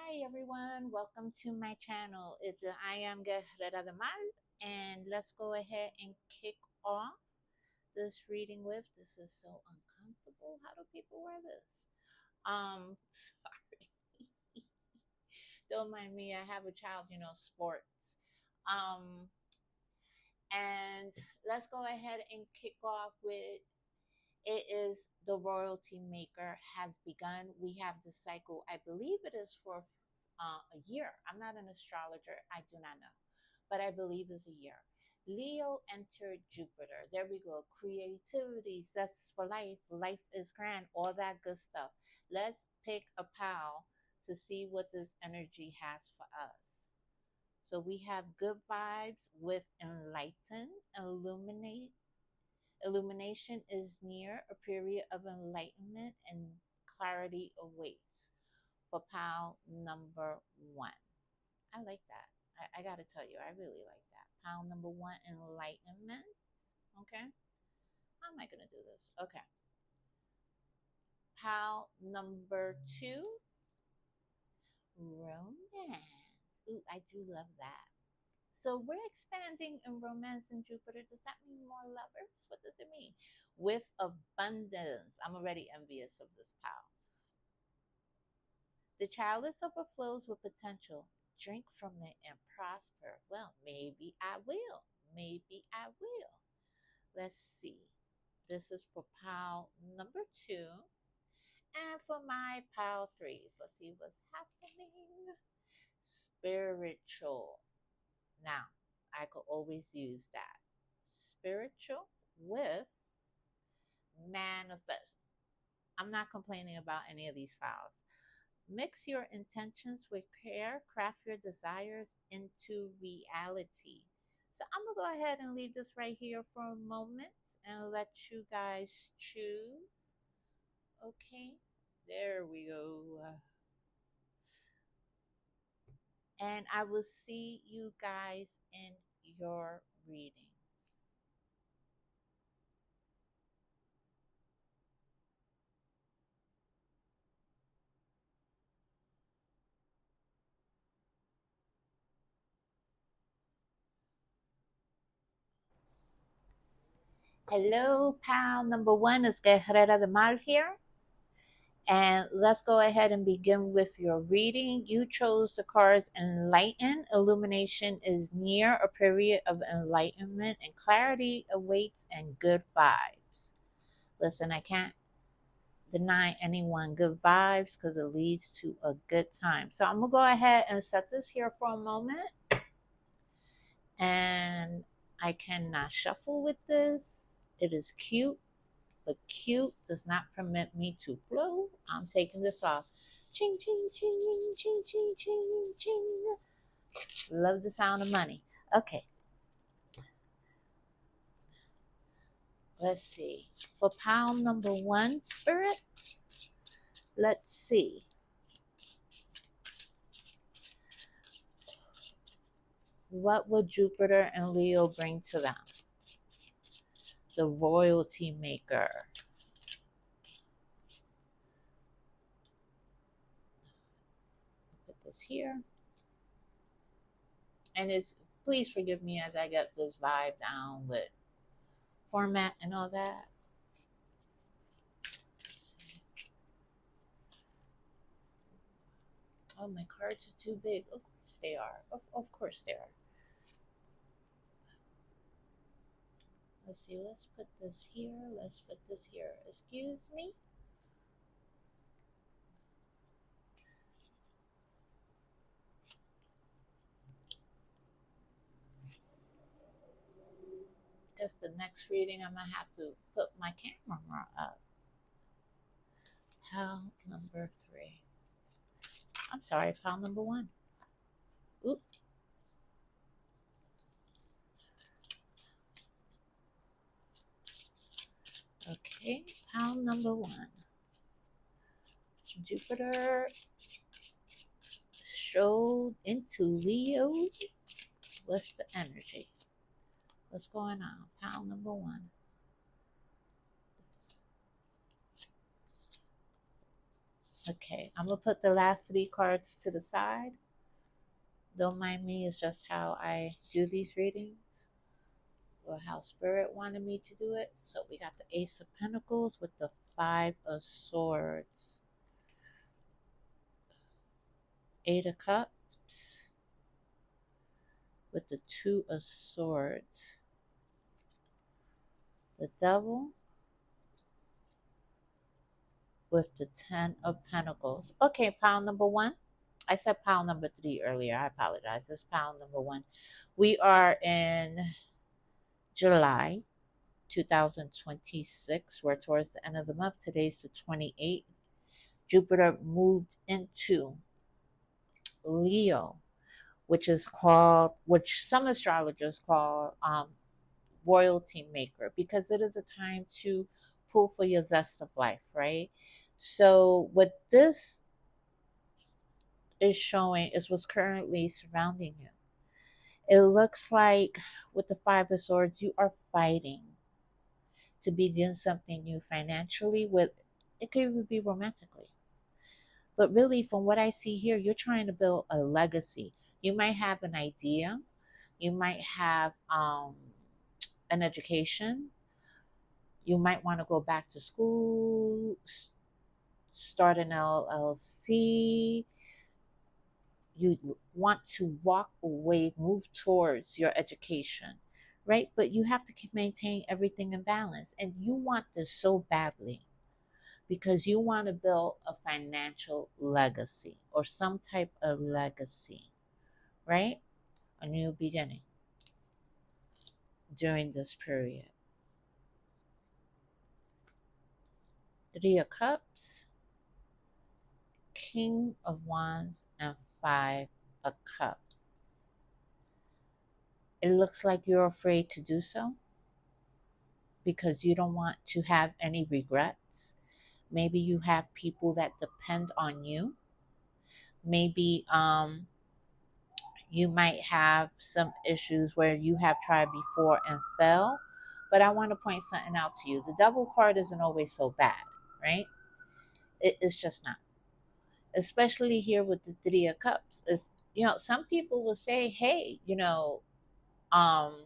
Hi everyone, welcome to my channel. I am Guerrera de Mal, and let's go ahead and kick off this reading with. This is so uncomfortable. How do people wear this? Sorry. Don't mind me. I have a child, sports. Um, and let's go ahead and kick off with it is the royalty maker has begun. We have the cycle. I believe it is for a year. I'm not an astrologer. I do not know, but I believe it's a year. Leo entered Jupiter. There we go. Creativity, zest for life. Life is grand. All that good stuff. Let's pick a pal to see what this energy has for us. So we have good vibes with enlighten, illuminate. Illumination is near, a period of enlightenment and clarity awaits for pal number one. I like that. I got to tell you, I really like that. Pal number one, enlightenment. Okay. How am I going to do this? Okay. Pal number two, romance. Ooh, I do love that. So we're expanding in romance in Jupiter. Does that mean more lovers? What does it mean? With abundance. I'm already envious of this pal. The chalice overflows with potential. Drink from it and prosper. Well, maybe I will. Maybe I will. Let's see. This is for pal number two. And for my pal threes, let's see what's happening. Spiritual. Now, I could always use that. Spiritual with manifest. I'm not complaining about any of these files. Mix your intentions with care, craft your desires into reality. So I'm going to go ahead and leave this right here for a moment and let you guys choose. Okay, there we go. And I will see you guys in your readings. Hello, pal. Number one is Guerrera de Mal here. And let's go ahead and begin with your reading. You chose the cards Enlighten. Illumination is near, a period of enlightenment, and clarity awaits, and good vibes. Listen, I can't deny anyone good vibes because it leads to a good time. So I'm going to go ahead and set this here for a moment. And I cannot shuffle with this. It is cute. But cute does not permit me to flow. I'm taking this off. Ching, ching, ching, ching, ching, ching, ching. Love the sound of money. Okay. Let's see. For pile number one, spirit, let's see. What would Jupiter and Leo bring to them? The royalty maker. Put this here. And it's, please forgive me as I get this vibe down with format and all that. Oh, my cards are too big. Of course they are. Of course they are. Let's see. Let's put this here. Let's put this here. Excuse me. That's the next reading. I'm going to have to put my camera up. Pile number three. I'm sorry, pile number one. Oop. Okay, pile number one. Jupiter showed into Leo. What's the energy? What's going on? Pile number one. Okay, I'm gonna put the last three cards to the side. Don't mind me, it's just how I do these readings or how Spirit wanted me to do it. So we got the Ace of Pentacles with the Five of Swords, Eight of Cups with the Two of Swords, the Devil with the Ten of Pentacles. Okay, pile number one. I said pile number three earlier. I apologize. This is pile number one. We are in July 2026. We're towards the end of the month. Today's the 28th. Jupiter moved into Leo, which some astrologers call royalty maker, because it is a time to pull for your zest of life, right? So what this is showing is what's currently surrounding you. It looks like with the Five of Swords, you are fighting to begin something new financially, with it could even be romantically. But really, from what I see here, you're trying to build a legacy. You might have an idea, you might have an education, you might want to go back to school, start an LLC. You want to walk away, move towards your education, right? But you have to maintain everything in balance. And you want this so badly because you want to build a financial legacy or some type of legacy, right? A new beginning during this period. Three of Cups, King of Wands, and Five of Cups. It looks like you're afraid to do so because you don't want to have any regrets. Maybe you have people that depend on you. Maybe you might have some issues where you have tried before and fell. But I want to point something out to you. The Devil card isn't always so bad, right? It's just not. Especially here with the Three of Cups. Is, some people will say, hey, um,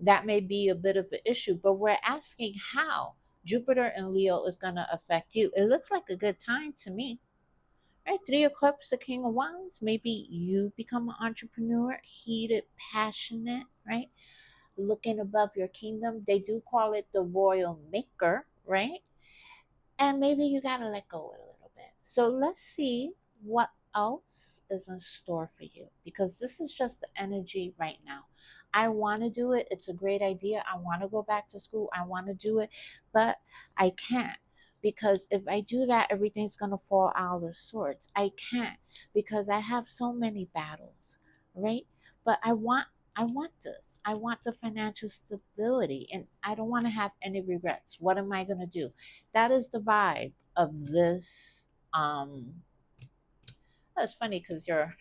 that may be a bit of an issue, but we're asking how Jupiter and Leo is going to affect you. It looks like a good time to me. Right, Three of Cups, the King of Wands. Maybe you become an entrepreneur, heated, passionate, right? Looking above your kingdom. They do call it the royal maker, right? And maybe you got to let go a little bit. So let's see what else is in store for you, because this is just the energy right now. I want to do it. It's a great idea. I want to go back to school. I want to do it, but I can't, because if I do that, everything's going to fall out of sorts. I can't because I have so many battles, right? But I want this. I want the financial stability, and I don't want to have any regrets. What am I going to do? That is the vibe of this. That's funny because your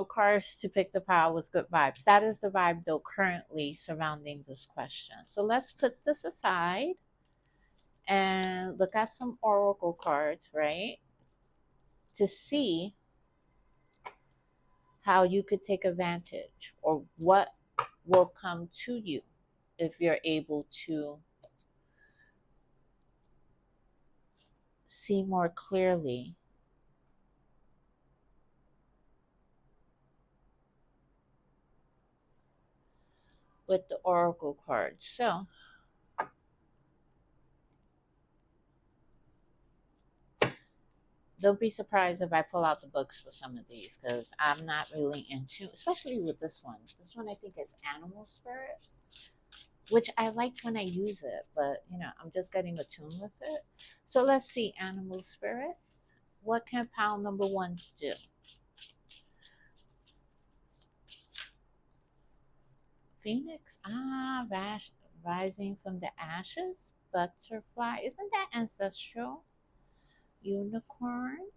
cards to pick the pile was good vibes. That is the vibe though currently surrounding this question. So let's put this aside and look at some oracle cards, right? To see how you could take advantage or what will come to you if you're able to see more clearly with the oracle cards. So don't be surprised if I pull out the books for some of these, because I'm not really into, especially with this one. This one I think is Animal Spirit, which I liked when I use it, but I'm just getting attuned with it. So let's see, Animal Spirits. What can pile number one do? Phoenix, rising from the ashes. Butterfly, isn't that ancestral? Unicorn.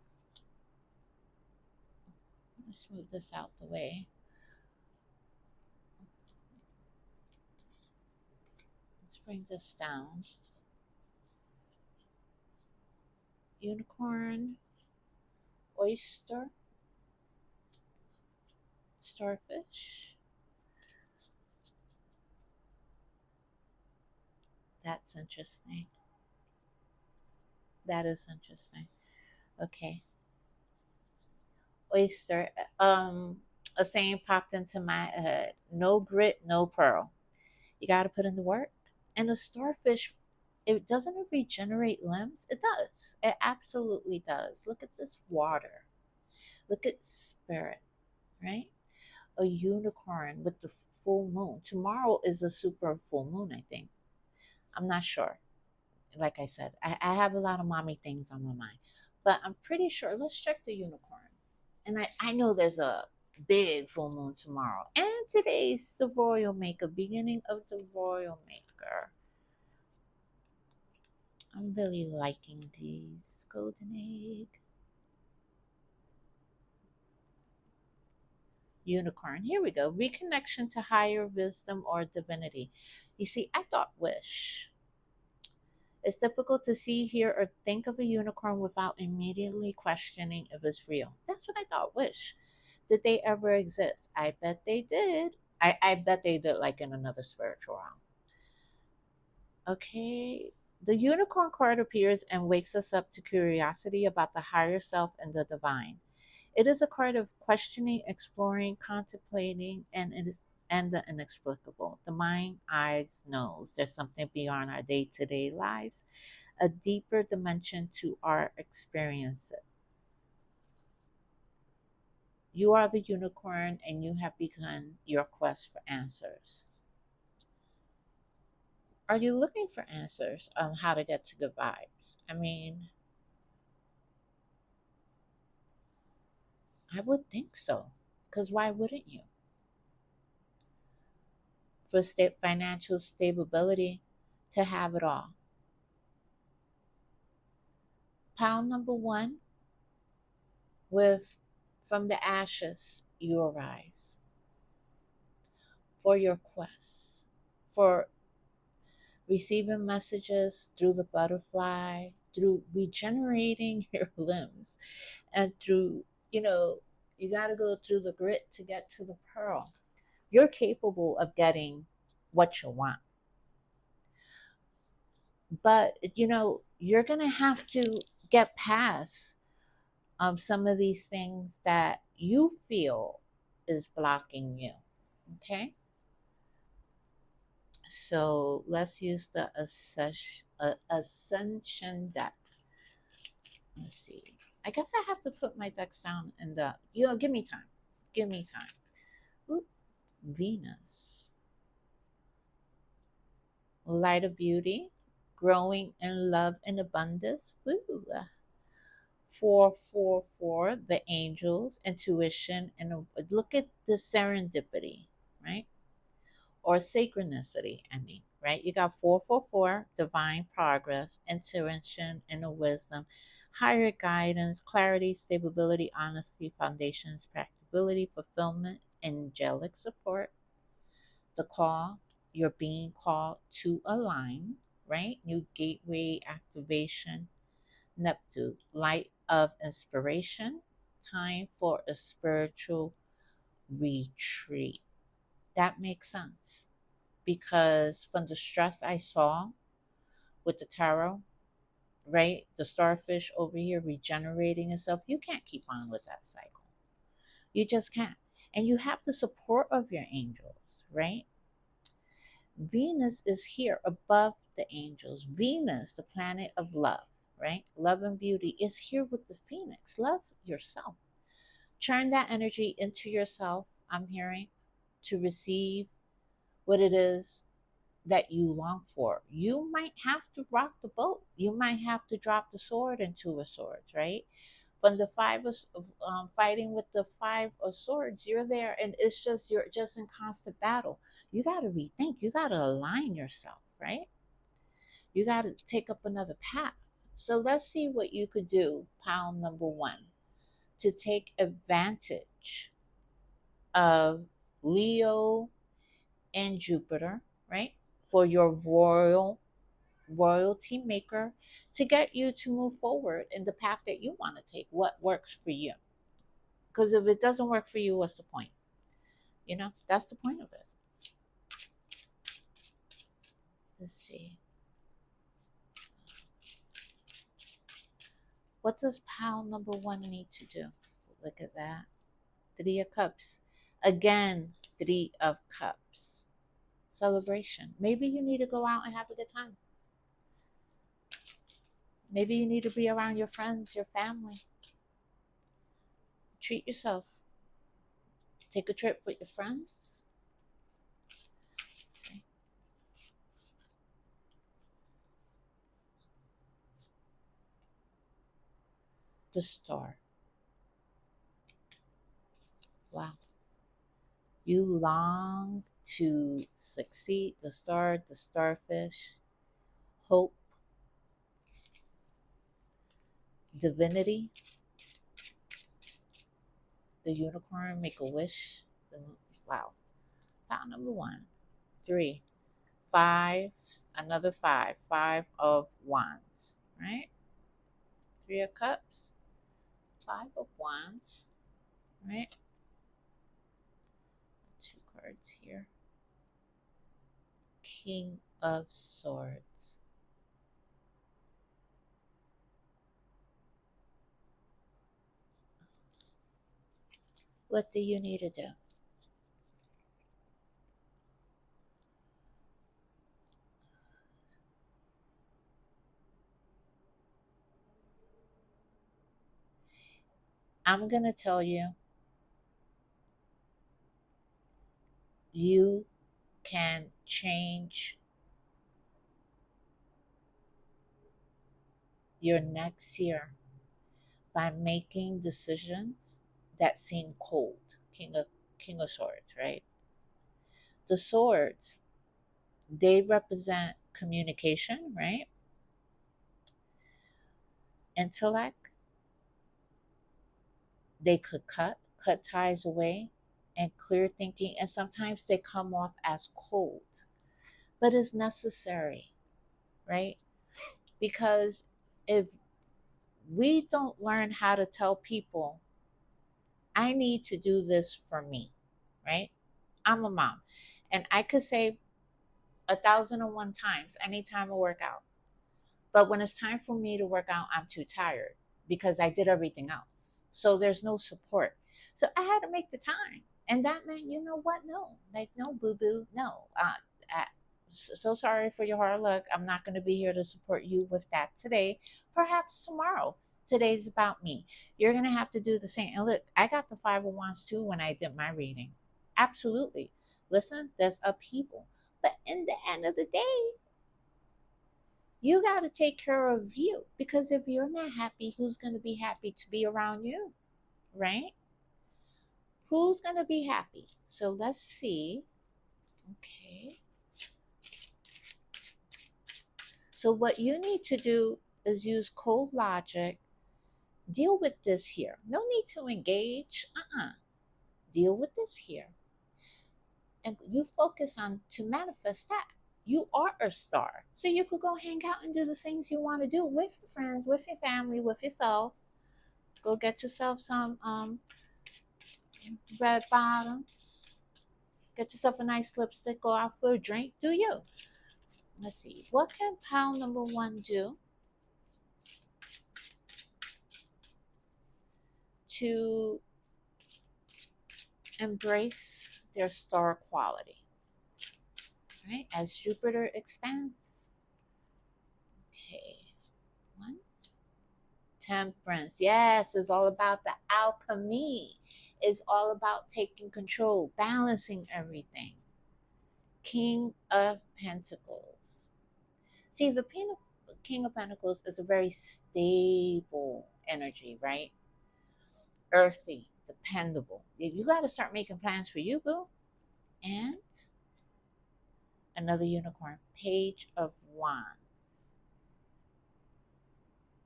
Let's move this out the way. Let's bring this down. Unicorn, oyster, starfish. That's interesting. That is interesting. Okay. Oyster. A saying popped into my head. No grit, no pearl. You got to put in the work. And the starfish, it doesn't it regenerate limbs? It does. It absolutely does. Look at this water. Look at spirit, right? A unicorn with the full moon. Tomorrow is a super full moon, I think. I'm not sure. Like I said, I have a lot of mommy things on my mind, but I'm pretty sure. Let's check the unicorn. And I know there's a big full moon tomorrow. And today's the royal maker, beginning of the royal maker. I'm really liking these. Golden egg. Unicorn. Here we go. Reconnection to higher wisdom or divinity. You see, I thought wish. It's difficult to see, hear, or think of a unicorn without immediately questioning if it's real. That's what I thought wish. Did they ever exist? I bet they did. I bet they did, like in another spiritual realm. Okay. The unicorn card appears and wakes us up to curiosity about the higher self and the divine. It is a card of questioning, exploring, contemplating, and the inexplicable. The mind, eyes, knows there's something beyond our day-to-day lives, a deeper dimension to our experiences. You are the unicorn and you have begun your quest for answers. Are you looking for answers on how to get to good vibes? I mean, I would think so. Because why wouldn't you? For financial stability, to have it all. Pile number one, with from the ashes you arise for your quest, for receiving messages through the butterfly, through regenerating your limbs, and through, you know, you got to go through the grit to get to the pearl. You're capable of getting what you want. But, you're going to have to get past some of these things that you feel is blocking you. Okay? So let's use the ascension deck. Let's see. I guess I have to put my decks down in the. Give me time. Give me time. Oop, Venus. Light of beauty. Growing in love and abundance. Woo. 444, the angels, intuition, and look at the serendipity, right? Or synchronicity, I mean, right? You got 444, divine progress, intuition, inner wisdom, higher guidance, clarity, stability, honesty, foundations, practicability, fulfillment, angelic support, the call, you're being called to align, right? New gateway activation, Neptune, light of inspiration, time for a spiritual retreat. That makes sense because from the stress I saw with the tarot, right? The starfish over here regenerating itself, you can't keep on with that cycle. You just can't. And you have the support of your angels, right? Venus is here above the angels. Venus, the planet of love, right? Love and beauty is here with the phoenix. Love yourself. Turn that energy into yourself, I'm hearing, to receive what it is that you long for. You might have to rock the boat. You might have to drop the sword into a sword, right? When the five of fighting with the five of swords, you're there, and you're just in constant battle. You got to rethink. You got to align yourself, right? You got to take up another path. So let's see what you could do, pile number one, to take advantage of Leo and Jupiter, right? For your royal royalty maker to get you to move forward in the path that you want to take, what works for you. Because if it doesn't work for you, what's the point? You know, that's the point of it. Let's see. What does pile number one need to do? Look at that. Three of Cups. Again, Three of Cups. Celebration. Maybe you need to go out and have a good time. Maybe you need to be around your friends, your family. Treat yourself. Take a trip with your friends. Okay. The Star. Wow. You long to succeed. The star, the starfish, hope, divinity, the unicorn, make a wish. Wow. Pile number one. Three. Five. Another five. Five of Wands. Right? Three of Cups. Five of Wands. Right? Two cards here. King of Swords. What do you need to do? I'm going to tell you, you can change your next year by making decisions that seem cold. King of Swords, right? The swords, they represent communication, right? Intellect. They could cut ties away, and clear thinking. And sometimes they come off as cold, but it's necessary, right? Because if we don't learn how to tell people, I need to do this for me, right? I'm a mom, and I could say 1,001 times anytime I work out. But when it's time for me to work out, I'm too tired because I did everything else. So there's no support. So I had to make the time. And that meant, you know what? No, like, no, boo boo, no. So sorry for your hard luck. I'm not going to be here to support you with that today. Perhaps tomorrow. Today's about me. You're going to have to do the same. And look, I got the five of wands too when I did my reading. Absolutely. Listen, there's upheaval. But in the end of the day, you got to take care of you, because if you're not happy, who's going to be happy to be around you, right? Who's going to be happy? So let's see. Okay. So what you need to do is use cold logic. Deal with this here. No need to engage. Deal with this here. And you focus on to manifest that. You are a star. So you could go hang out and do the things you want to do with your friends, with your family, with yourself. Go get yourself some red bottoms. Get yourself a nice lipstick. Go out for a drink. Do you? Let's see. What can pile number one do to embrace their star quality? Right? As Jupiter expands. Okay. One. Temperance. Yes, it's all about the alchemy. It's all about taking control, balancing everything. King of Pentacles. See, the King of Pentacles is a very stable energy, right? Earthy, dependable. You got to start making plans for you, boo. And another unicorn, Page of Wands.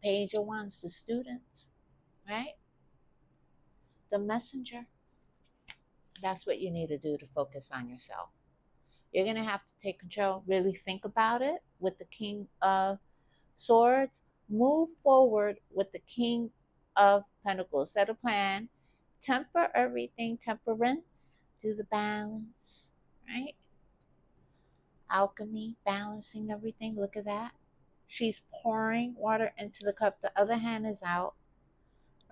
Page of Wands, the student, right? The messenger. That's what you need to do to focus on yourself. You're going to have to take control, really think about it. with the King of Swords. Move forward with the King of Pentacles. Set a plan. Temper everything. Temperance. Do the balance. Right? Alchemy. Balancing everything. Look at that. She's pouring water into the cup. The other hand is out.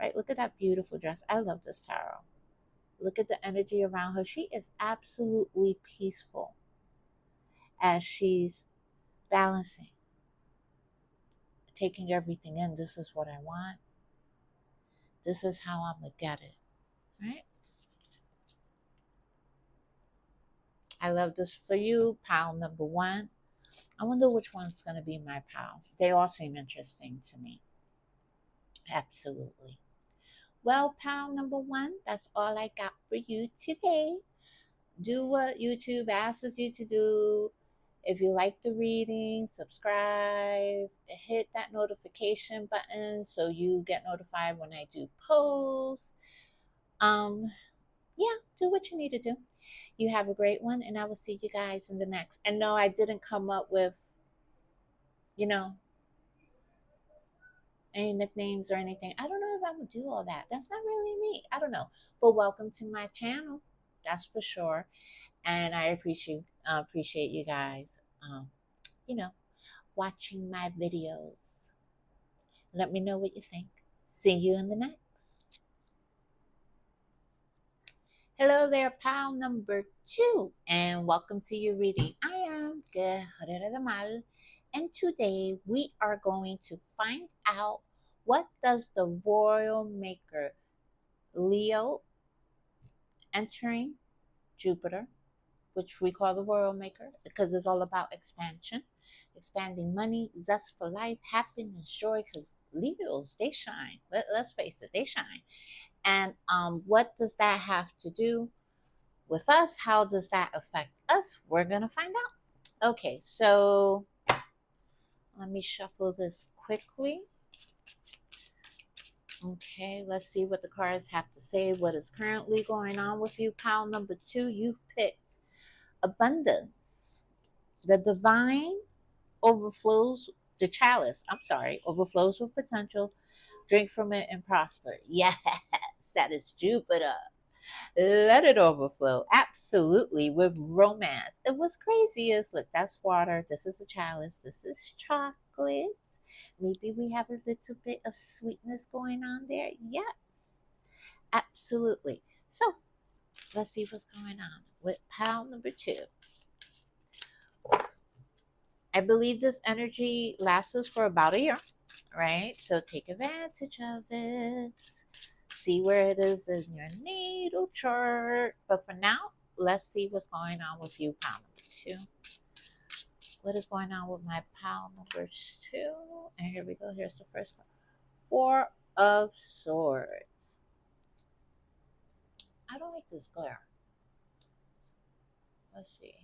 Right? Look at that beautiful dress. I love this tarot. Look at the energy around her. She is absolutely peaceful as she's balancing, taking everything in. This is what I want. This is how I'm going to get it. Right? I love this for you. Pile number one. I wonder which one's going to be my pile. They all seem interesting to me. Absolutely. Well, pile number one, that's all I got for you today. Do what YouTube asks you to do. If you like the reading, subscribe, hit that notification button so you get notified when I do posts. Yeah, do what you need to do. You have a great one, and I will see you guys in the next. And no, I didn't come up with, you know, any nicknames or anything. I don't know if I would do all that. That's not really me. I don't know. But welcome to my channel. That's for sure. And I appreciate you guys. You know, watching my videos. Let me know what you think. See you in the next. Hello there, pal number two, and welcome to your reading. I am Guerrera de Mal, and today we are going to find out what does the Royal Maker, Leo, entering Jupiter, which we call the Royal Maker because it's all about expansion, expanding money, zest for life, happiness, joy, because Leos, they shine. Let's face it, they shine. And what does that have to do with us? How does that affect us? We're going to find out. Okay, so let me shuffle this quickly. Okay, let's see what the cards have to say. What is currently going on with you? Pile number two, you picked abundance. The divine overflows, the chalice, I'm sorry, overflows with potential. Drink from it and prosper. Yes, that is Jupiter. Let it overflow. Absolutely. With romance. And what's crazy is, look, that's water. This is a chalice. This is chocolate. Maybe we have a little bit of sweetness going on there. Yes, absolutely. So let's see what's going on with pile number two. I believe this energy lasts us for about a year, right? So take advantage of it. See where it is in your natal chart. But for now, let's see what's going on with you, pile number two. What is going on with my pile number two? And here we go. Here's the first one. Four of Swords. I don't like this glare. Let's see.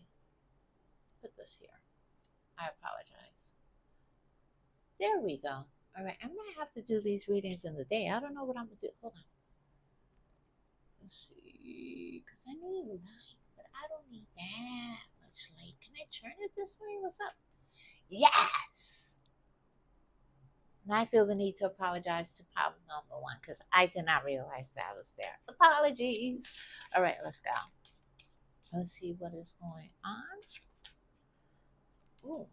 Put this here. I apologize. There we go. All right. I might have to do these readings in the day. I don't know what I'm going to do. Hold on. Let's see. Because I need light, but I don't need that much light. Can I turn it this way? What's up? Yes! And I feel the need to apologize to pile number one because I did not realize that was there. Apologies. All right, let's go. Let's see what is going on. Ooh.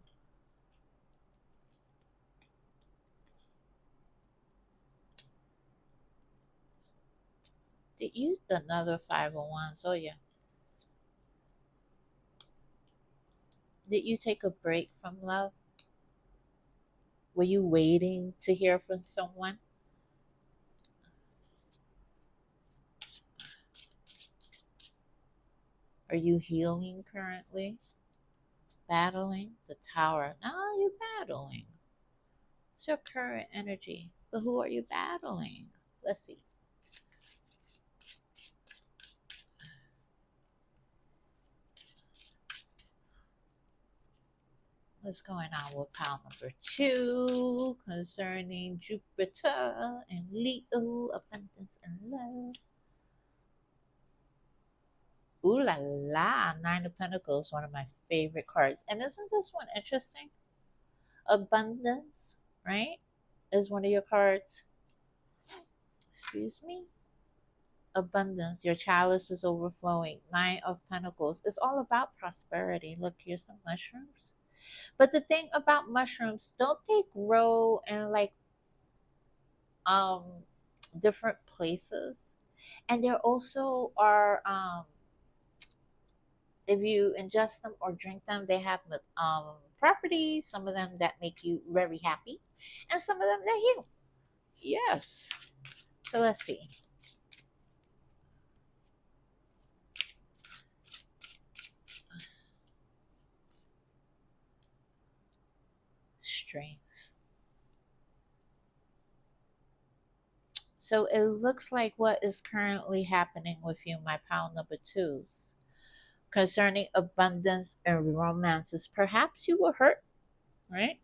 Did you another 501s? Oh yeah. Did you take a break from love? Were you waiting to hear from someone? Are you healing currently? Battling? The Tower. No, you're battling. It's your current energy. But who are you battling? Let's see. What's going on with pile number two concerning Jupiter and Leo, abundance and love? Ooh la la, Nine of Pentacles, one of my favorite cards. And isn't this one interesting? Abundance, right? Is one of your cards. Excuse me. Abundance. Your chalice is overflowing. Nine of Pentacles. It's all about prosperity. Look, here's some mushrooms. But the thing about mushrooms, don't they grow in like um different places? And there also are if you ingest them or drink them, they have properties. Some of them that make you very happy, and some of them that heal. Yes. So let's see. Strength. So it looks like what is currently happening with you, my pile number twos, concerning abundance and romances. Perhaps you were hurt, right?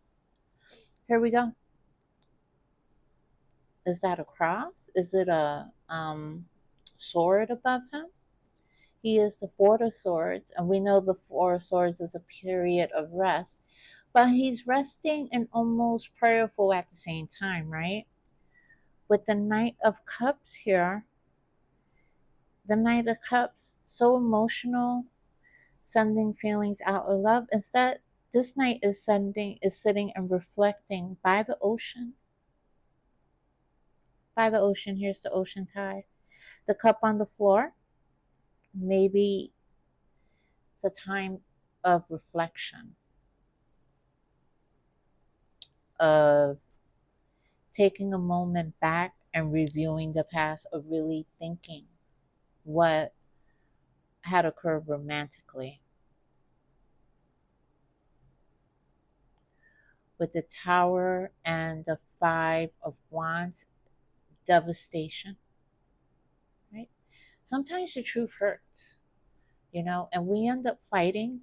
Here we go. Is that a cross? Is it a sword above him? He is the Four of Swords, and we know the Four of Swords is a period of rest, but he's resting and almost prayerful at the same time, right? With the Knight of Cups here, the Knight of Cups, so emotional, sending feelings out of love. Instead, this knight is sitting and reflecting by the ocean. By the ocean, here's the ocean tide. The cup on the floor, maybe it's a time of reflection, of taking a moment back and reviewing the past, of really thinking what had occurred romantically. With the Tower and the Five of Wands, devastation, right? Sometimes the truth hurts, and we end up fighting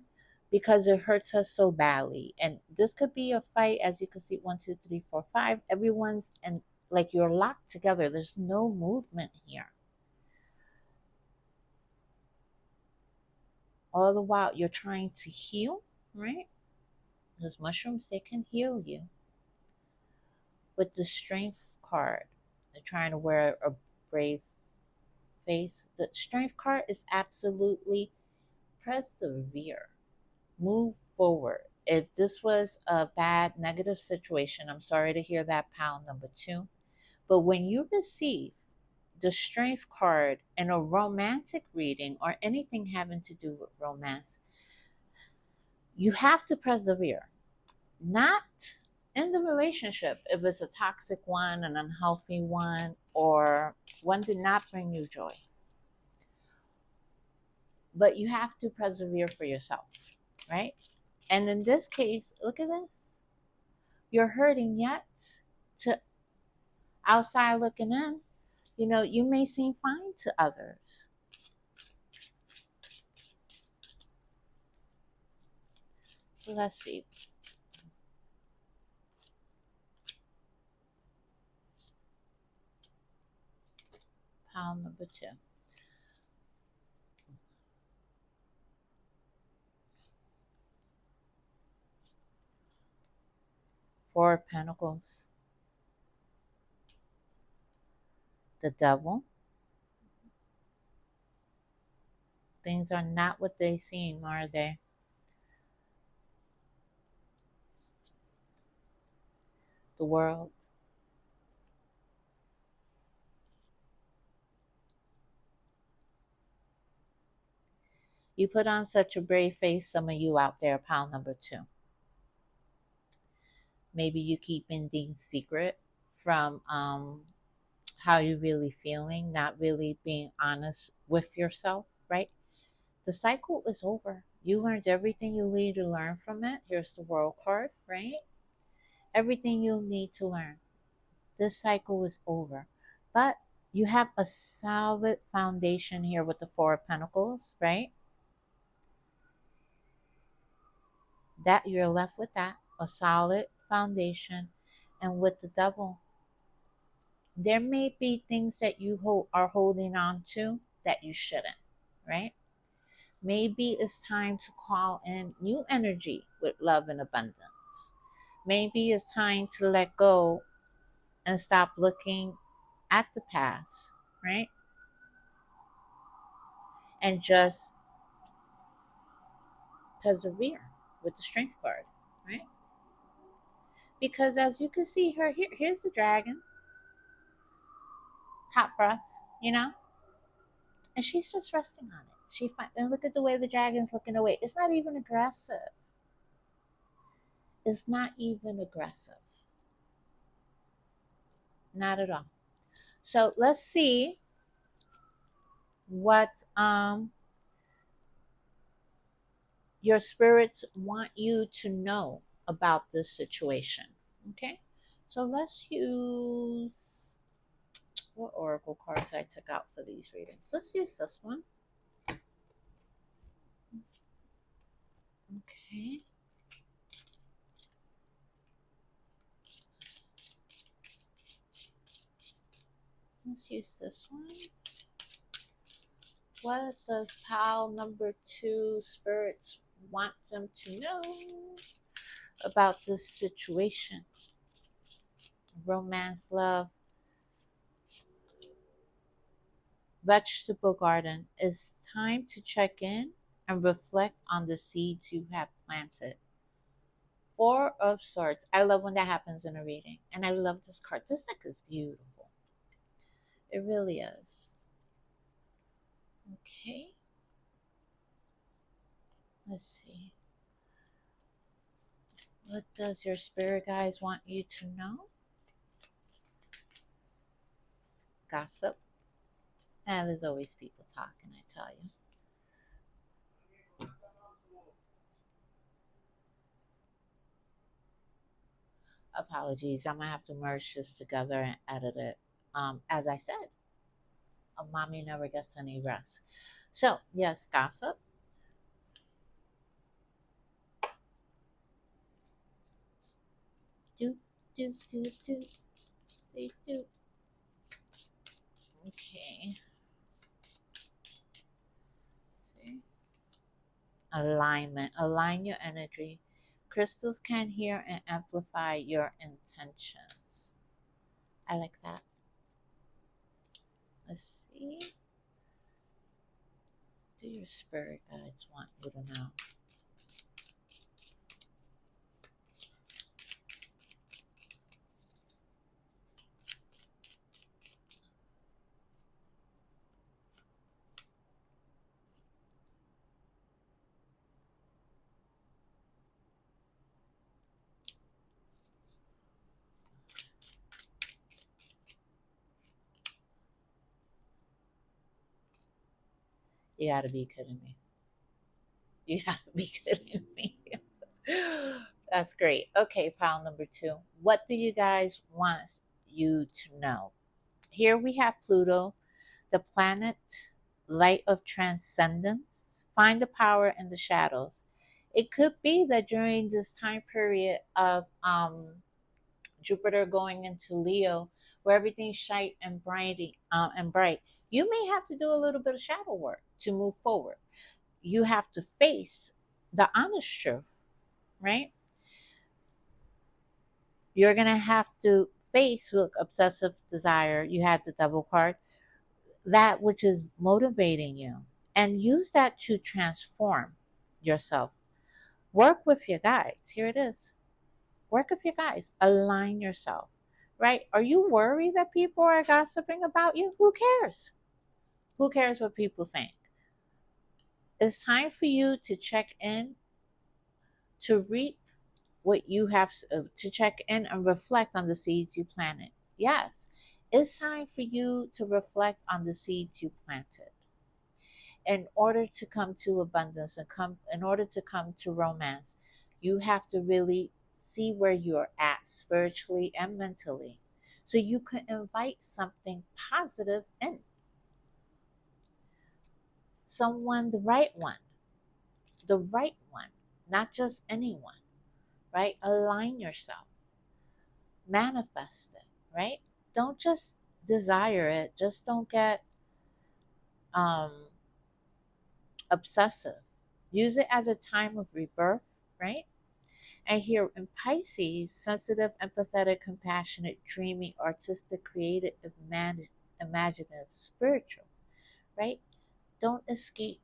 because it hurts us so badly. And this could be a fight, as you can see, one, two, three, four, five. Everyone's and like you're locked together. There's no movement here. All the while you're trying to heal, right? Those mushrooms, they can heal you. With the Strength card, they're trying to wear a brave face. The Strength card is absolutely persevere, move forward. If this was a bad negative situation, I'm sorry to hear that, pile number two. But when you receive the Strength card in a romantic reading or anything having to do with romance, you have to persevere. Not in the relationship, if it's a toxic one, an unhealthy one, or one did not bring you joy. But you have to persevere for yourself, right? And in this case, look at this. You're hurting yet to outside looking in, you may seem fine to others. So let's see. Pile number two. Four of Pentacles. The Devil. Things are not what they seem, are they? The World. You put on such a brave face, some of you out there, pile number two. Maybe you keeping things secret from how you're really feeling, not really being honest with yourself, right? The cycle is over. You learned everything you need to learn from it. Here's the World card, right? Everything you'll need to learn. This cycle is over. But you have a solid foundation here with the Four of Pentacles, right? That you're left with that, a solid foundation. And with the Devil, there may be things that you are holding on to that you shouldn't, right? Maybe it's time to call in new energy with love and abundance. Maybe it's time to let go and stop looking at the past, right? And just persevere with the strength card, right? Because as you can see her here's the dragon, hot breath, you know, and she's just resting on it. And look at the way the dragon's looking away. It's not even aggressive. It's not even aggressive. Not at all. So let's see what your spirits want you to know about this situation. Okay? So let's use what oracle cards I took out for these readings. Let's use this one. Okay. Let's use this one. What does pile number 2 spirits want them to know about this situation? Romance, love, vegetable garden. It's time to check in and reflect on the seeds you have planted. 4 of Swords. I love when that happens in a reading. And I love this card. This deck is beautiful. It really is. Okay. Let's see. What does your spirit guides want you to know? Gossip. And there's always people talking, I tell you. Apologies. I'm going to have to merge this together and edit it. As I said, a mommy never gets any rest. So, yes, gossip. Do, do, do, do, do, do. Okay. See? Alignment. Align your energy. Crystals can hear and amplify your intentions. I like that. Let's see. Do your spirit guides want you to know? You gotta be kidding me. You have to be kidding me. That's great. Okay, pile number 2. What do you guys want you to know? Here we have Pluto, the planet, light of transcendence. Find the power in the shadows. It could be that during this time period of Jupiter going into Leo, where everything's shite and bright, you may have to do a little bit of shadow work to move forward. You have to face the honest truth, right? You're going to have to face with obsessive desire. You had the Devil card, that which is motivating you, and use that to transform yourself. Work with your guides. Here it is. Work with your guides. Align yourself, right? Are you worried that people are gossiping about you? Who cares? Who cares what people think? It's time for you to check in, to reap what you have, to check in and reflect on the seeds you planted. Yes, it's time for you to reflect on the seeds you planted. In order to come to abundance and in order to come to romance, you have to really see where you're at spiritually and mentally, so you can invite something positive in. Someone, the right one, not just anyone, right? Align yourself, manifest it, right? Don't just desire it, just don't get um obsessive. Use it as a time of rebirth, right? And here in Pisces, sensitive, empathetic, compassionate, dreaming, artistic, creative, imaginative, spiritual, right? Don't escape.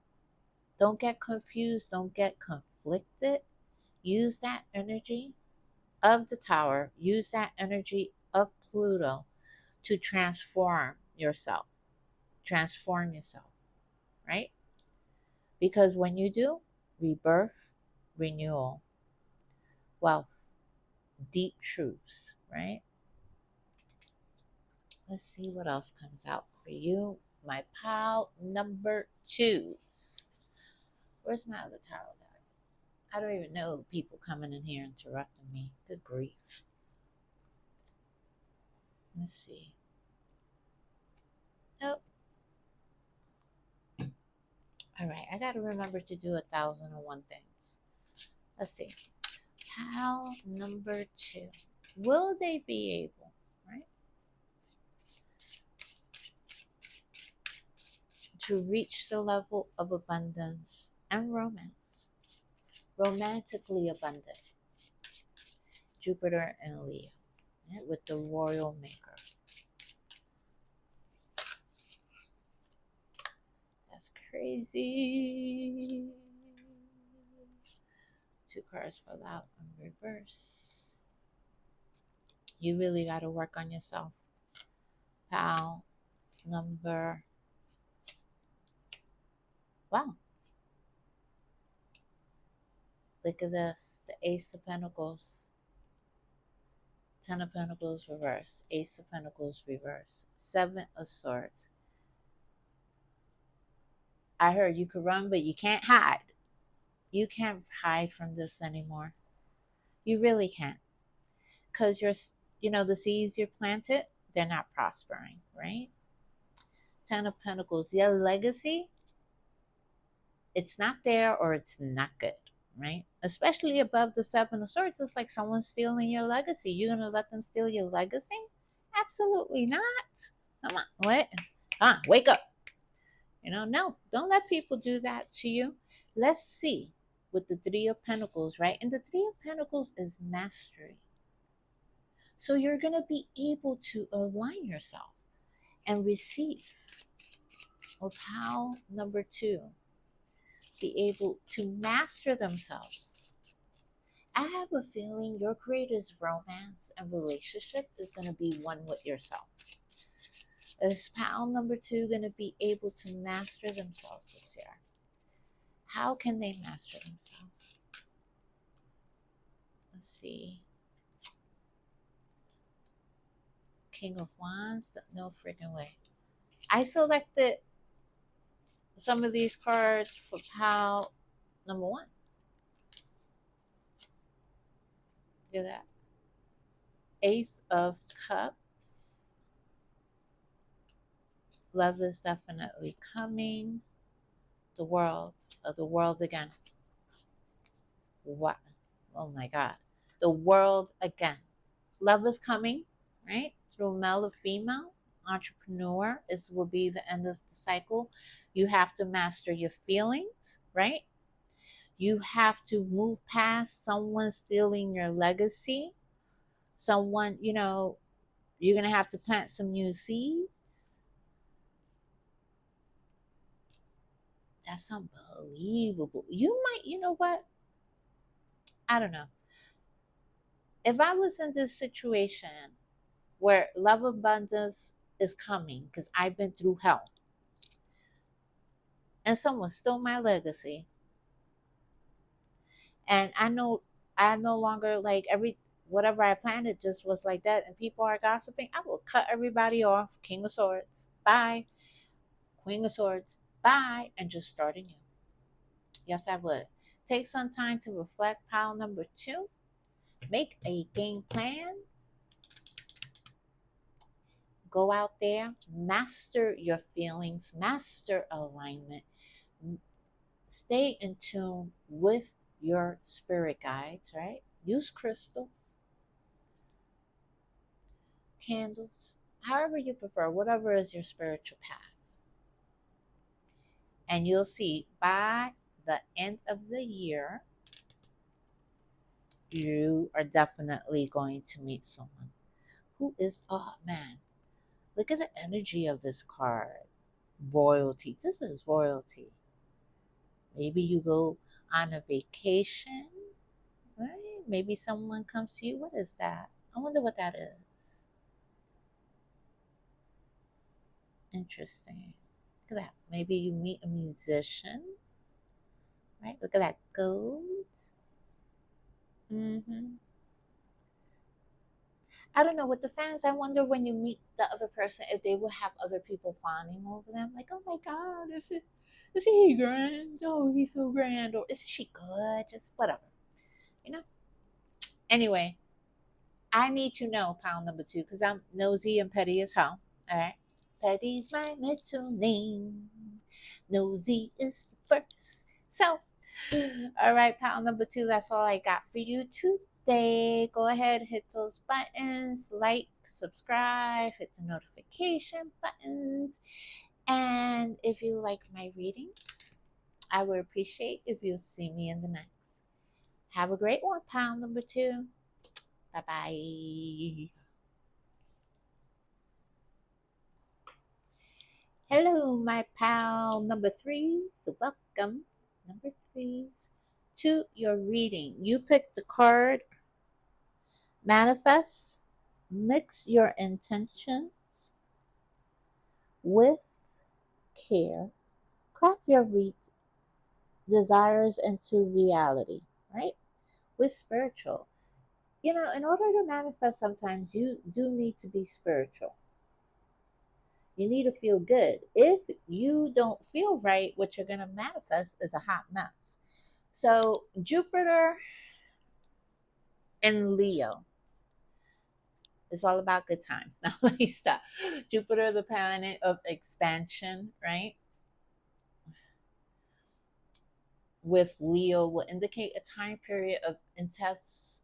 Don't get confused. Don't get conflicted. Use that energy of the tower. Use that energy of Pluto to transform yourself. Transform yourself, right? Because when you do, rebirth, renewal, wealth, deep truths, right? Let's see what else comes out for you. My pile number twos. Where's my other tarot deck? I don't even know people coming in here interrupting me. Good grief. Let's see. Nope. All right, I got to remember to do 1,001 things. Let's see. Pile number two. Will they be able, right, to reach the level of abundance and romance? Romantically abundant. Jupiter and Leo, right, with the royal maker. That's crazy. Two cards fell out in reverse. You really got to work on yourself. Pal number. Wow. Look at this. The Ace of Pentacles. Ten of Pentacles reverse. Ace of Pentacles reverse. Seven of Swords. I heard you could run, but you can't hide. You can't hide from this anymore. You really can't. Because the seeds you planted, they're not prospering, right? Ten of Pentacles. Your legacy, it's not there or it's not good, right? Especially above the Seven of Swords, it's like someone's stealing your legacy. You're going to let them steal your legacy? Absolutely not. Come on, what? Come on, wake up. No, don't let people do that to you. Let's see with the Three of Pentacles, right? And the Three of Pentacles is mastery. So you're going to be able to align yourself and receive. Or pile number two, be able to master themselves. I have a feeling your greatest romance and relationship is going to be one with yourself. Is pile number two going to be able to master themselves this year? How can they master themselves? Let's see. King of Wands? No freaking way. I selected some of these cards for pile number one. Look at that. Ace of Cups. Love is definitely coming. The world. The world again. What? Oh my God. The world again. Love is coming, right? Through male or female. Entrepreneur. This will be the end of the cycle. You have to master your feelings, right? You have to move past someone stealing your legacy. Someone, you're going to have to plant some new seeds. That's unbelievable. You know what? I don't know. If I was in this situation where love abundance is coming, because I've been through hell, and someone stole my legacy, and I no longer like whatever I planted just was like that, and people are gossiping, I will cut everybody off. King of Swords, bye. Queen of Swords, bye, and just start anew. Yes, I would. Take some time to reflect. Pile number two, make a game plan. Go out there, master your feelings, master alignment. Stay in tune with your spirit guides, right? Use crystals, candles, however you prefer, whatever is your spiritual path. And you'll see by the end of the year, You are definitely going to meet someone who is, oh man, look at the energy of this card. Royalty. This is royalty. Maybe you go on a vacation, right? Maybe someone comes to you. What is that? I wonder what that is. Interesting. Look at that. Maybe you meet a musician, right? Look at that gold. Mm-hmm. I don't know with the fans. I wonder when you meet the other person if they will have other people fawning over them, like, "Oh my God, is he grand? Oh, he's so grand, or is she good? Just whatever, you know." Anyway, I need to know pound number two because I'm nosy and petty as hell. All right, petty's my middle name. Nosy is the first. So, all right, pound number two. That's all I got for you today. Go ahead, hit those buttons, like, subscribe, hit the notification buttons. And if you like my readings, I would appreciate if you'll see me in the next. Have a great one, pound number two. Bye bye. Hello, my pal number threes. Welcome, number threes, to your reading. You picked the card Manifest. Mix your intentions with care. Craft your desires into reality, right? With spiritual. In order to manifest, sometimes you do need to be spiritual. You need to feel good. If you don't feel right, what you're going to manifest is a hot mess. So, Jupiter and Leo is all about good times. Now, let me stop. Jupiter, the planet of expansion, right? With Leo will indicate a time period of intense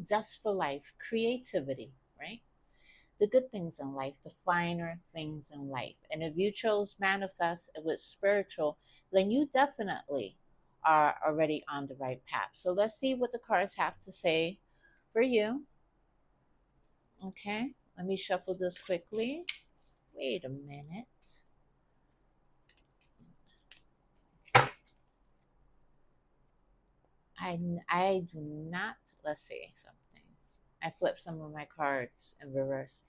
zest for life, creativity, right? The good things in life, the finer things in life. And if you chose manifest with spiritual, then you definitely are already on the right path. So let's see what the cards have to say for you. Okay, let me shuffle this quickly. Wait a minute. I do not, let's see something. I flip some of my cards in reverse.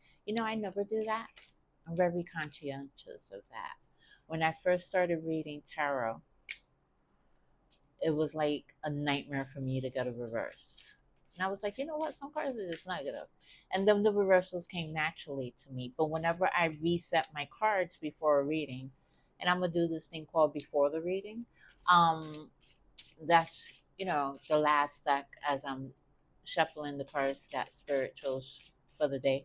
I never do that. I'm very conscientious of that. When I first started reading tarot, it was like a nightmare for me to get a reverse. And I was like, you know what? Some cards are just negative. And then the reversals came naturally to me. But whenever I reset my cards before a reading, and I'm going to do this thing called before the reading, that's, the last deck as I'm shuffling the cards that Spirit chose for the day.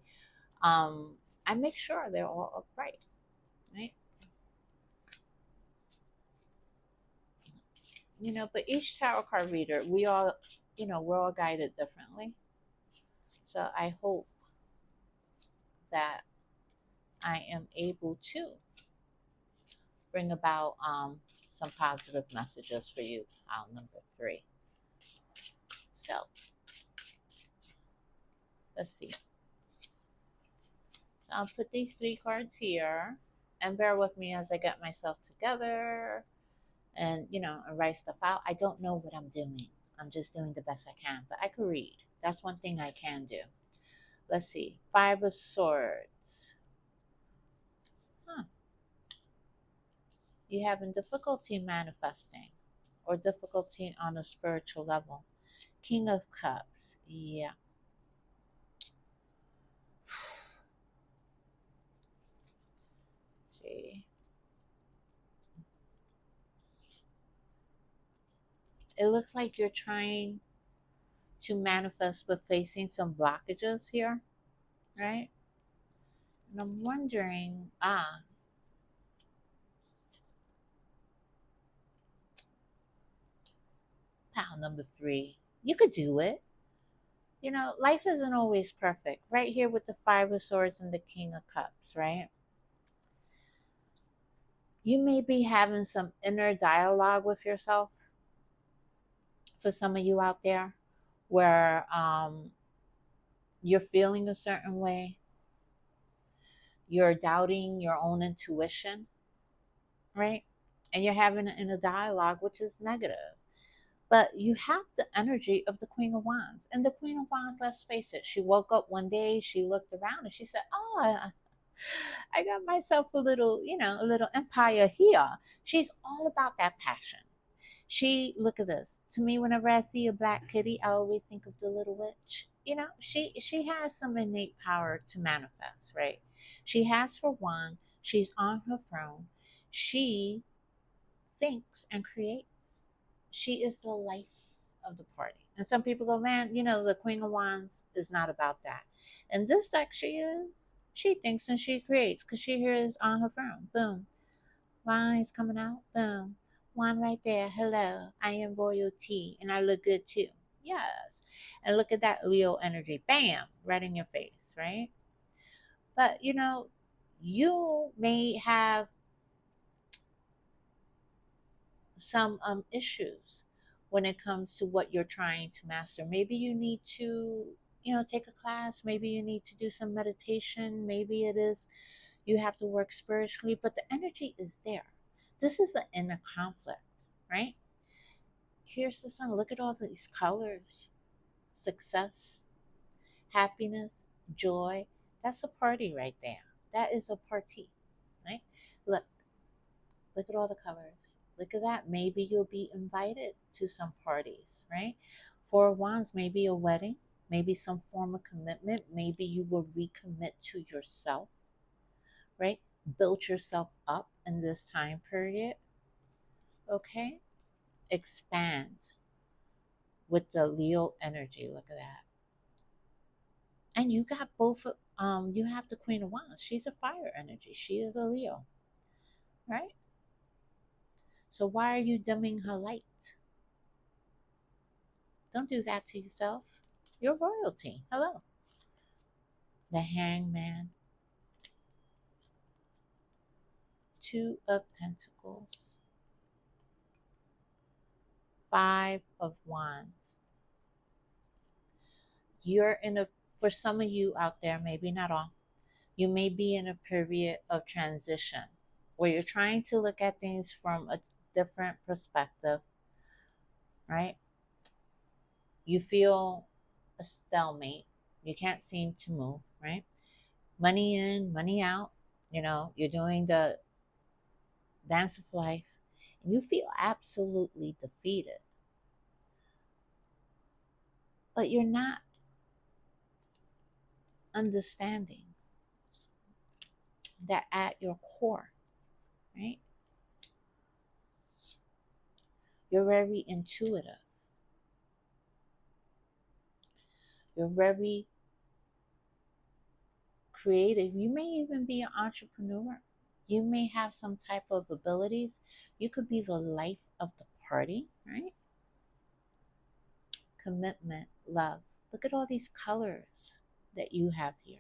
I make sure they're all upright, right? But each tarot card reader, we're all guided differently. So I hope that I am able to bring about some positive messages for you, pile number three. So let's see. So I'll put these three cards here, and bear with me as I get myself together and and write stuff out. I don't know what I'm doing. I'm just doing the best I can, but I can read. That's one thing I can do. Let's see. Five of Swords. Huh. You having difficulty manifesting or difficulty on a spiritual level. King of Cups. Yeah. Let's see. It looks like you're trying to manifest but facing some blockages here, right? And I'm wondering, pile number three. You could do it. Life isn't always perfect. Right here with the Five of Swords and the King of Cups, right? You may be having some inner dialogue with yourself for some of you out there where you're feeling a certain way, you're doubting your own intuition, right? And you're having an inner dialogue, which is negative. But you have the energy of the Queen of Wands. And the Queen of Wands, let's face it, she woke up one day, she looked around and she said, "Oh, I got myself a little, a little empire here." She's all about that passion. Look at this. To me, whenever I see a black kitty, I always think of the little witch. She has some innate power to manifest, right? She has her wand, she's on her throne, she thinks and creates. She is the life of the party. And some people go, "Man, the Queen of Wands is not about that." And this deck, she is. She thinks and she creates because she here is on her throne. Boom. Wine's coming out. Boom. Wine right there. Hello. I am royalty and I look good too. Yes. And look at that Leo energy. Bam. Right in your face, right? But you may have some issues when it comes to what you're trying to master. Maybe you need to, take a class. Maybe you need to do some meditation. Maybe it is you have to work spiritually, but the energy is there. This is the inner conflict, right? Here's the sun. Look at all these colors: success, happiness, joy. That's a party right there. That is a party, right? Look, look at all the colors. Look at that. Maybe you'll be invited to some parties, right? Four of Wands, maybe a wedding, maybe some form of commitment. Maybe you will recommit to yourself, right? Build yourself up in this time period, okay? Expand with the Leo energy. Look at that. And you got both. You have the Queen of Wands. She's a fire energy. She is a Leo, right? So why are you dimming her light? Don't do that to yourself. You're royalty. Hello. The Hangman. Two of Pentacles. Five of Wands. You're in a, for some of you out there, maybe not all, you may be in a period of transition where you're trying to look at things from a different perspective, right? You feel a stalemate. You can't seem to move, right? Money in, money out. You're doing the dance of life, and you feel absolutely defeated. But you're not understanding that at your core, right? You're very intuitive. You're very creative. You may even be an entrepreneur. You may have some type of abilities. You could be the life of the party, right? Commitment, love. Look at all these colors that you have here.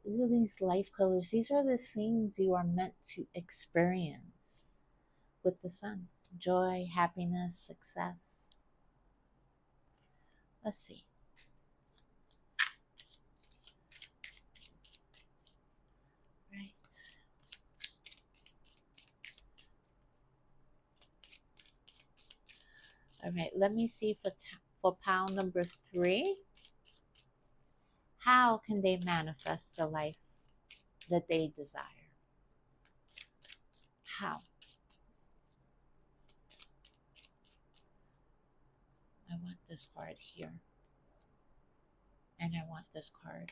Look at these life colors. These are the things you are meant to experience with the sun. Joy, happiness, success. Let's see. Right. All right, let me see for pile number 3. How can they manifest the life that they desire? How? I want this card here. And I want this card.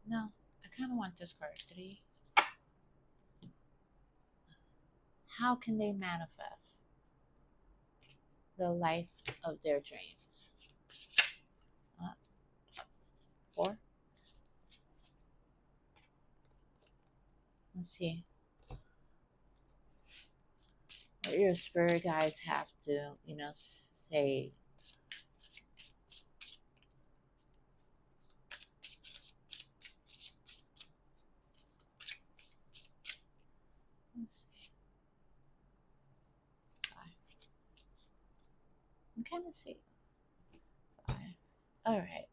No, I kind of want this card. 3. How can they manifest the life of their dreams? 4. Let's see. What your spirit guides have to, say. kind of see. Five. All right.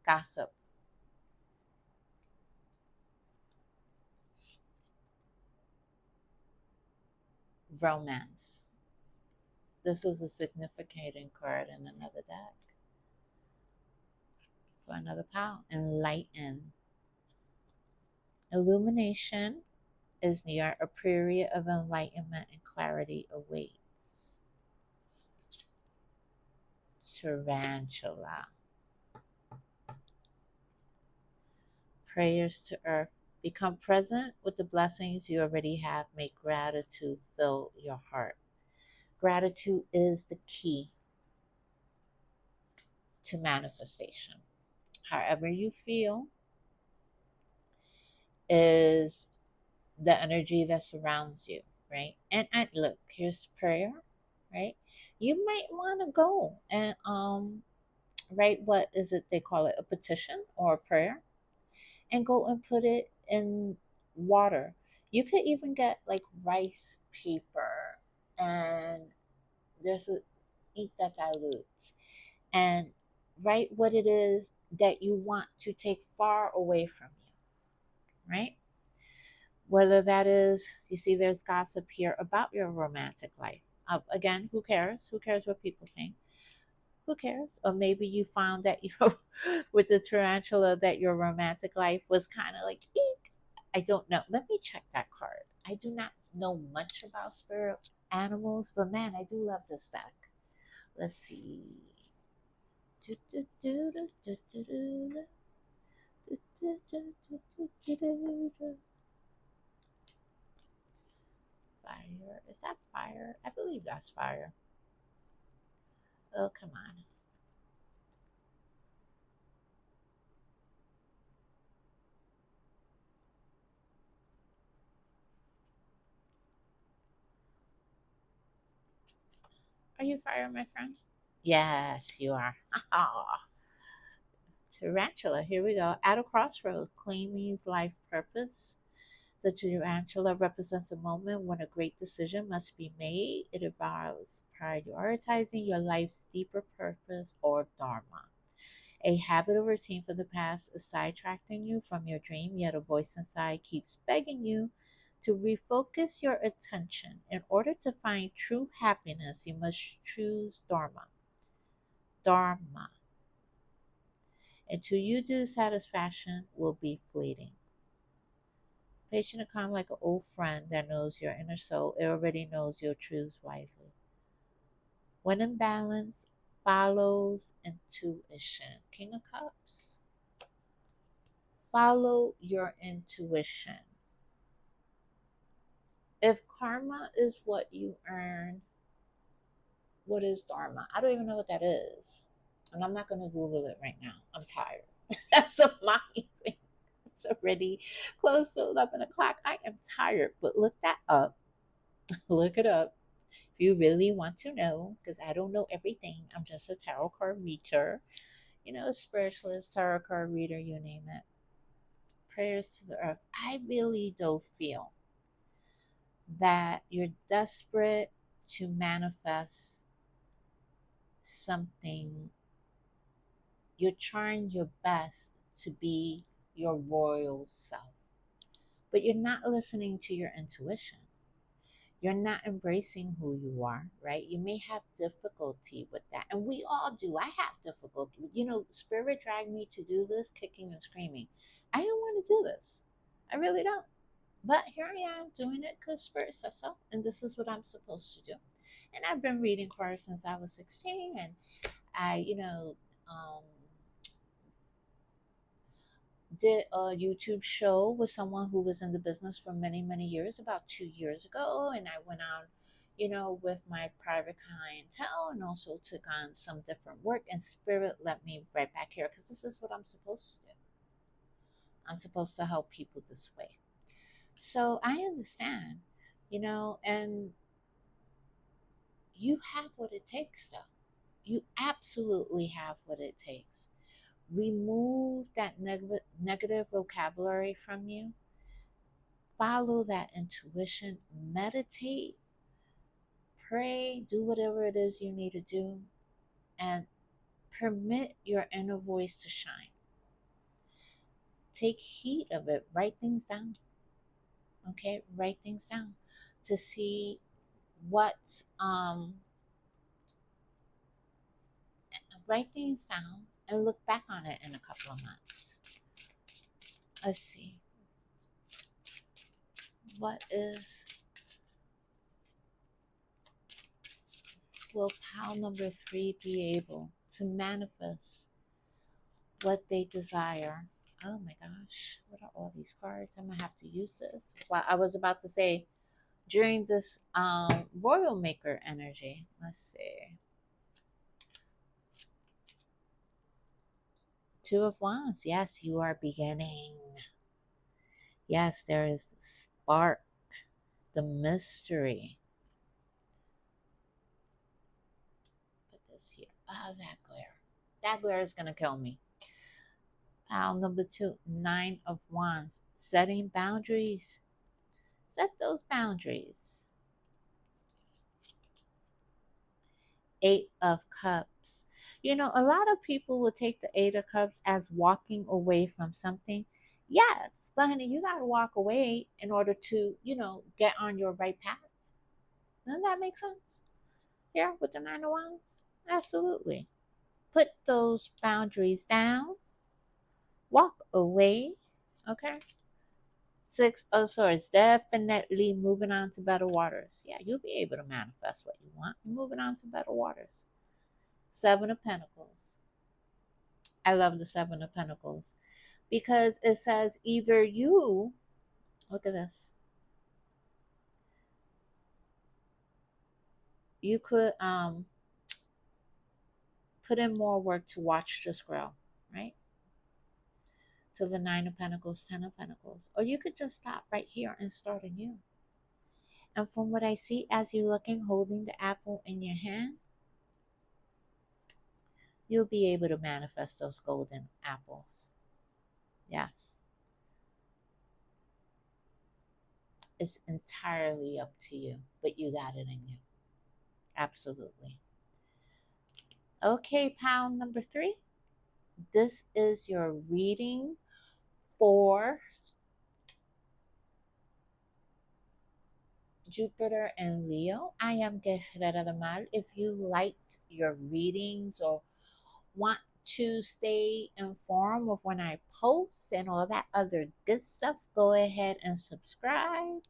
Gossip, romance. This was a significant card in another deck for another pile. Enlighten. Illumination is near. A period of enlightenment and clarity awaits. Tarantula. Prayers to Earth. Become present with the blessings you already have. Make gratitude fill your heart. Gratitude is the key to manifestation. However you feel is the energy that surrounds you, right? And look, here's prayer, right? You might want to go and write, what is it they call it, a petition or a prayer, and go and put it in water. You could even get like rice paper, and there's a ink that dilutes, and write what it is that you want to take far away from you, right? Whether that is, you see, there's gossip here about your romantic life. Again, who cares? Who cares what people think? Who cares? Or maybe you found that you, with the tarantula, that your romantic life was kind of like, eek. I don't know. Let me check that card. I do not know much about spirit animals, but man, I do love this deck. Let's see. Fire. Is that fire? I believe that's fire. Oh, come on. Are you fire, my friend? Yes, you are. Tarantula. Here we go. At a crossroad, claiming life purpose. The tarantula represents a moment when a great decision must be made. It involves prioritizing your life's deeper purpose or dharma. A habit or routine from the past is sidetracking you from your dream, yet a voice inside keeps begging you to refocus your attention. In order to find true happiness, you must choose dharma. Dharma. Until you do, satisfaction will be fleeting. Patient and calm like an old friend that knows your inner soul. It already knows you'll choose wisely. When in balance, follows intuition. King of Cups. Follow your intuition. If karma is what you earn, what is dharma? I don't even know what that is. And I'm not going to Google it right now. I'm tired. That's a my thing. It's already close to 11 o'clock. I am tired, but look that up. Look it up if you really want to know, because I don't know everything. I'm just a tarot card reader, a spiritualist, tarot card reader, you name it. Prayers to the earth. I really do feel that you're desperate to manifest something. You're trying your best to be your royal self, but you're not listening to your intuition. You're not embracing who you are, right? You may have difficulty with that. And we all do. I have difficulty. Spirit dragged me to do this, kicking and screaming. I don't want to do this. I really don't. But here I am doing it because Spirit says so. And this is what I'm supposed to do. And I've been reading cards since I was 16. And I, um, did a YouTube show with someone who was in the business for many, many years, about 2 years ago. And I went out, with my private clientele and also took on some different work. And Spirit let me right back here because this is what I'm supposed to do. I'm supposed to help people this way. So I understand, and you have what it takes, though. You absolutely have what it takes. Remove that negative vocabulary from you. Follow that intuition, meditate, pray, do whatever it is you need to do, and permit your inner voice to shine. Take heed of it. Write things down. Okay, write things down to see what write things down and look back on it in a couple of months. Let's see. What is will pile number 3 be able to manifest what they desire? Oh my gosh, what are all these cards? I'm gonna have to use this. Well, I was about to say during this royal maker energy. Let's see. 2 of Wands. Yes, you are beginning. Yes, there is spark, the mystery. Put this here. Oh, that glare. That glare is gonna kill me. Pile number 2, 9 of Wands. Setting boundaries. Set those boundaries. 8 of Cups. You know, a lot of people will take the 8 of Cups as walking away from something. Yes, but honey, you got to walk away in order to, get on your right path. Doesn't that make sense? Here with the 9 of Wands? Absolutely. Put those boundaries down. Walk away. Okay? 6 of Swords. Definitely moving on to better waters. Yeah, you'll be able to manifest what you want. You're moving on to better waters. 7 of Pentacles. I love the 7 of Pentacles because it says either you, look at this, you could put in more work to watch this grow, right? To the 9 of Pentacles, 10 of Pentacles. Or you could just stop right here and start anew. And from what I see as you're looking, holding the apple in your hand, you'll be able to manifest those golden apples. Yes. It's entirely up to you, but you got it in you. Absolutely. Okay, pile number 3. This is your reading for Jupiter and Leo. I am Guerrera de Mal. If you liked your readings or want to stay informed of when I post and all that other good stuff, go ahead and subscribe.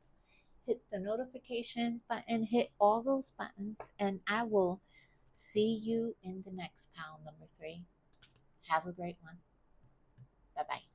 Hit the notification button, hit all those buttons, and I will see you in the next pile number 3. Have a great one. Bye bye.